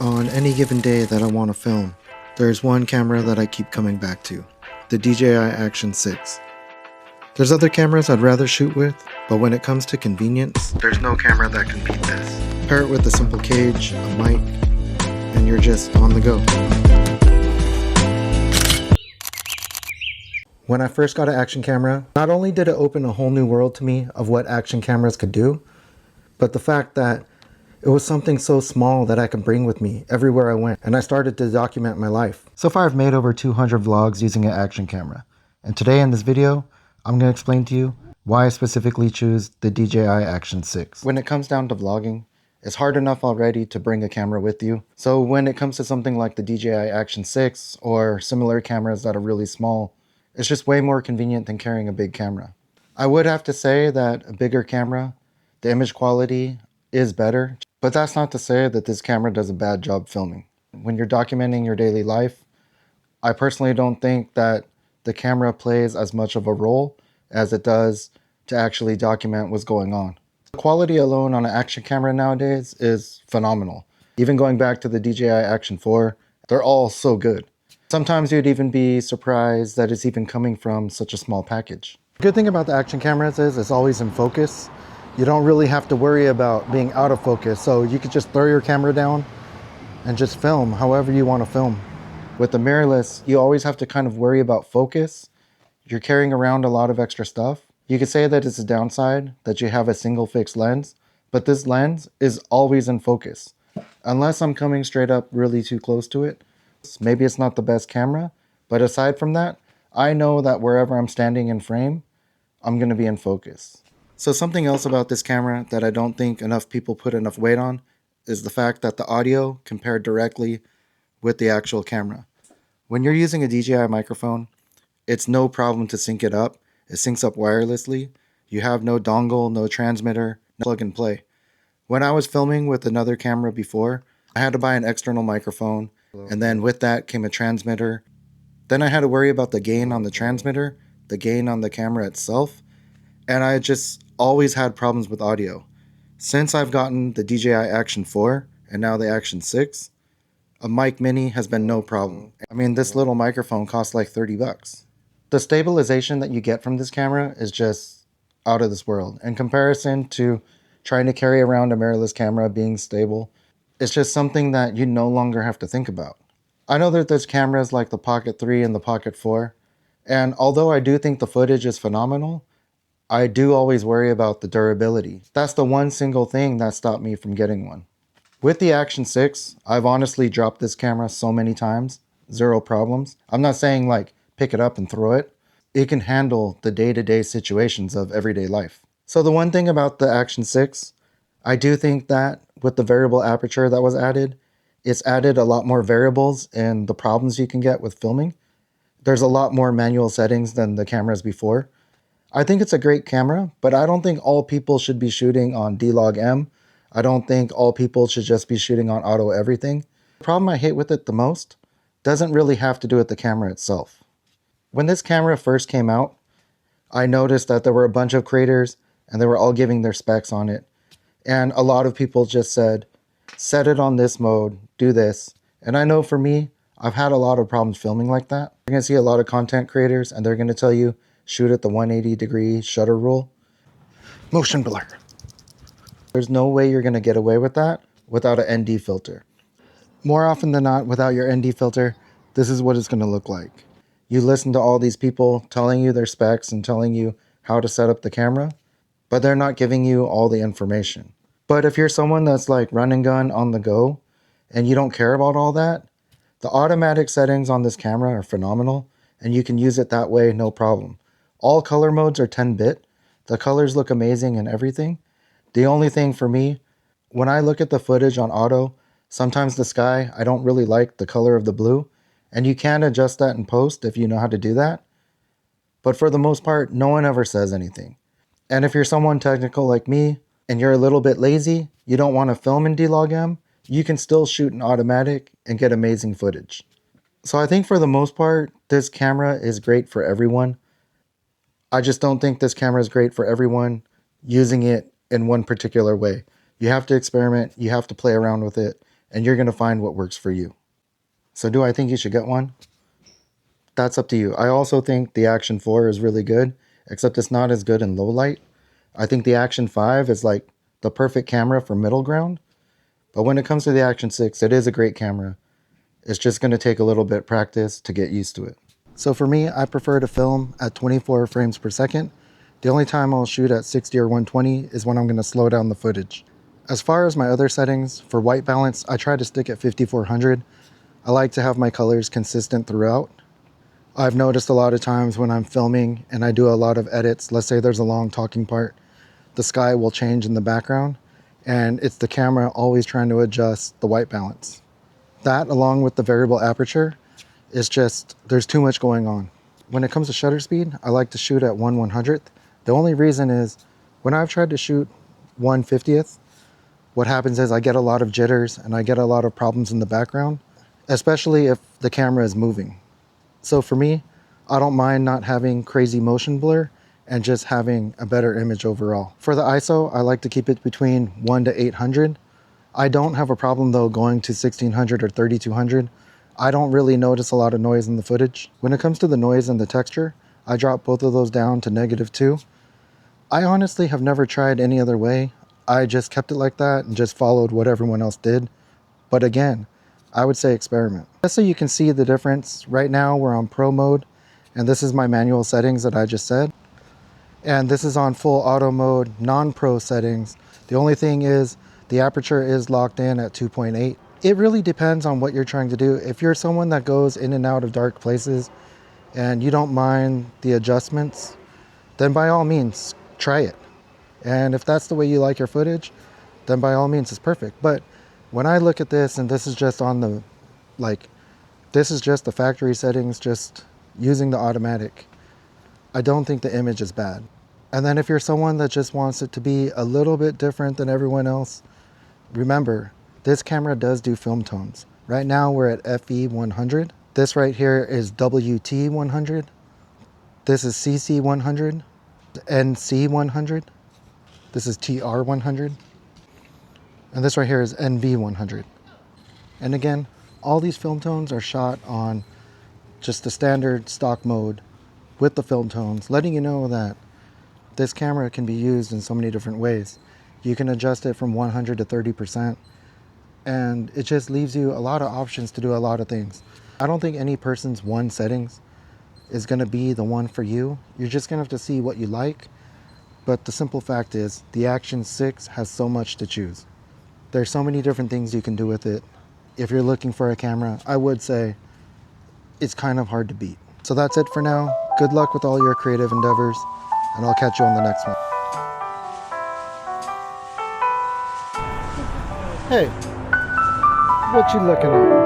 On any given day that I want to film, there's one camera that I keep coming back to, the DJI Action 6. There's other cameras I'd rather shoot with, but when it comes to convenience, there's no camera that can beat this. Pair it with a simple cage, a mic, and you're just on the go. When I first got an action camera, not only did it open a whole new world to me of what action cameras could do, but the fact that it was something so small that I could bring with me everywhere I went, and I started to document my life. So far I've made over 200 vlogs using an action camera, and today in this video, I'm going to explain to you why I specifically choose the DJI Action 6. When it comes down to vlogging, it's hard enough already to bring a camera with you. So when it comes to something like the DJI Action 6 or similar cameras that are really small, it's just way more convenient than carrying a big camera. I would have to say that a bigger camera, the image quality is better, but that's not to say that this camera does a bad job filming. When you're documenting your daily life, I personally don't think that the camera plays as much of a role as it does to actually document what's going on. The quality alone on an action camera nowadays is phenomenal. Even going back to the DJI Action 4, they're all so good. Sometimes you'd even be surprised that it's even coming from such a small package. The good thing about the action cameras is it's always in focus. You don't really have to worry about being out of focus, so you could just throw your camera down and just film however you want to film. With the mirrorless, you always have to kind of worry about focus. You're carrying around a lot of extra stuff. You could say that it's a downside that you have a single fixed lens, but this lens is always in focus. Unless I'm coming straight up really too close to it, maybe it's not the best camera, but aside from that, I know that wherever I'm standing in frame, I'm going to be in focus. So something else about this camera that I don't think enough people put enough weight on is the fact that the audio compared directly with the actual camera. When you're using a DJI microphone, it's no problem to sync it up. It syncs up wirelessly. You have no dongle, no transmitter, no plug and play. When I was filming with another camera before, I had to buy an external microphone, and then with that came a transmitter. Then I had to worry about the gain on the transmitter, the gain on the camera itself, and I just always had problems with audio. Since I've gotten the DJI Action 4 and now the Action 6, a mic mini has been no problem. I mean, this little microphone costs like 30 bucks. The stabilization that you get from this camera is just out of this world. In comparison to trying to carry around a mirrorless camera being stable, it's just something that you no longer have to think about. I know that there's cameras like the Pocket 3 and the Pocket 4, and although I do think the footage is phenomenal, I do always worry about the durability. That's the one single thing that stopped me from getting one. With the Action 6, I've honestly dropped this camera so many times, zero problems. I'm not saying like pick it up and throw it. It can handle the day-to-day situations of everyday life. So the one thing about the Action 6, I do think that with the variable aperture that was added, it's added a lot more variables in the problems you can get with filming. There's a lot more manual settings than the cameras before. I think it's a great camera, but I don't think all people should be shooting on D-Log-M. I don't think all people should just be shooting on auto everything. The problem I hate with it the most doesn't really have to do with the camera itself. When this camera first came out, I noticed that there were a bunch of creators and they were all giving their specs on it. And a lot of people just said, set it on this mode, do this. And I know for me, I've had a lot of problems filming like that. You're going to see a lot of content creators and they're going to tell you, shoot at the 180-degree shutter rule. Motion blur. There's no way you're going to get away with that without an ND filter. More often than not, without your ND filter, this is what it's going to look like. You listen to all these people telling you their specs and telling you how to set up the camera, but they're not giving you all the information. But if you're someone that's like run and gun on the go and you don't care about all that, the automatic settings on this camera are phenomenal and you can use it that way, no problem. All color modes are 10-bit. The colors look amazing and everything. The only thing for me, when I look at the footage on auto, sometimes the sky, I don't really like the color of the blue. And you can adjust that in post if you know how to do that. But for the most part, no one ever says anything. And if you're someone technical like me, and you're a little bit lazy, you don't want to film in D-Log-M, you can still shoot in automatic and get amazing footage. So I think for the most part, this camera is great for everyone. I just don't think this camera is great for everyone using it in one particular way. You have to experiment, you have to play around with it, and you're going to find what works for you. So do I think you should get one? That's up to you. I also think the Action 4 is really good, except it's not as good in low light. I think the Action 5 is like the perfect camera for middle ground. But when it comes to the Action 6, it is a great camera. It's just going to take a little bit practice to get used to it. So for me, I prefer to film at 24 frames per second. The only time I'll shoot at 60 or 120 is when I'm going to slow down the footage. As far as my other settings, for white balance, I try to stick at 5400. I like to have my colors consistent throughout. I've noticed a lot of times when I'm filming and I do a lot of edits, let's say there's a long talking part, the sky will change in the background, and it's the camera always trying to adjust the white balance. That, along with the variable aperture, is just, there's too much going on. When it comes to shutter speed, I like to shoot at 1/100th. The only reason is, when I've tried to shoot 1/50th, what happens is I get a lot of jitters and I get a lot of problems in the background, especially if the camera is moving. So for me, I don't mind not having crazy motion blur and just having a better image overall. For the ISO, I like to keep it between 1 to 800. I don't have a problem though going to 1600 or 3200. I don't really notice a lot of noise in the footage. When it comes to the noise and the texture, I drop both of those down to -2. I honestly have never tried any other way. I just kept it like that and just followed what everyone else did. But again, I would say experiment. Just so you can see the difference, right now we're on Pro mode, and this is my manual settings that I just said. And this is on full auto mode, non-pro settings. The only thing is the aperture is locked in at 2.8. It really depends on what you're trying to do. If you're someone that goes in and out of dark places and you don't mind the adjustments, then by all means, try it. And if that's the way you like your footage, then by all means, it's perfect. But when I look at this, and this is just on the, this is just the factory settings, just using the automatic, I don't think the image is bad. And then if you're someone that just wants it to be a little bit different than everyone else, remember, this camera does do film tones. Right now we're at FE 100. This right here is WT 100. This is CC 100, NC 100. This is TR 100. And this right here is NV 100. And again, all these film tones are shot on just the standard stock mode with the film tones, letting you know that this camera can be used in so many different ways. You can adjust it from 100 to 30%, and it just leaves you a lot of options to do a lot of things. I don't think any person's one settings is gonna be the one for you. You're just gonna have to see what you like, but the simple fact is the Action 6 has so much to choose. There's so many different things you can do with it. If you're looking for a camera, I would say it's kind of hard to beat. So that's it for now. Good luck with all your creative endeavors, and I'll catch you on the next one. Hey, what you looking at?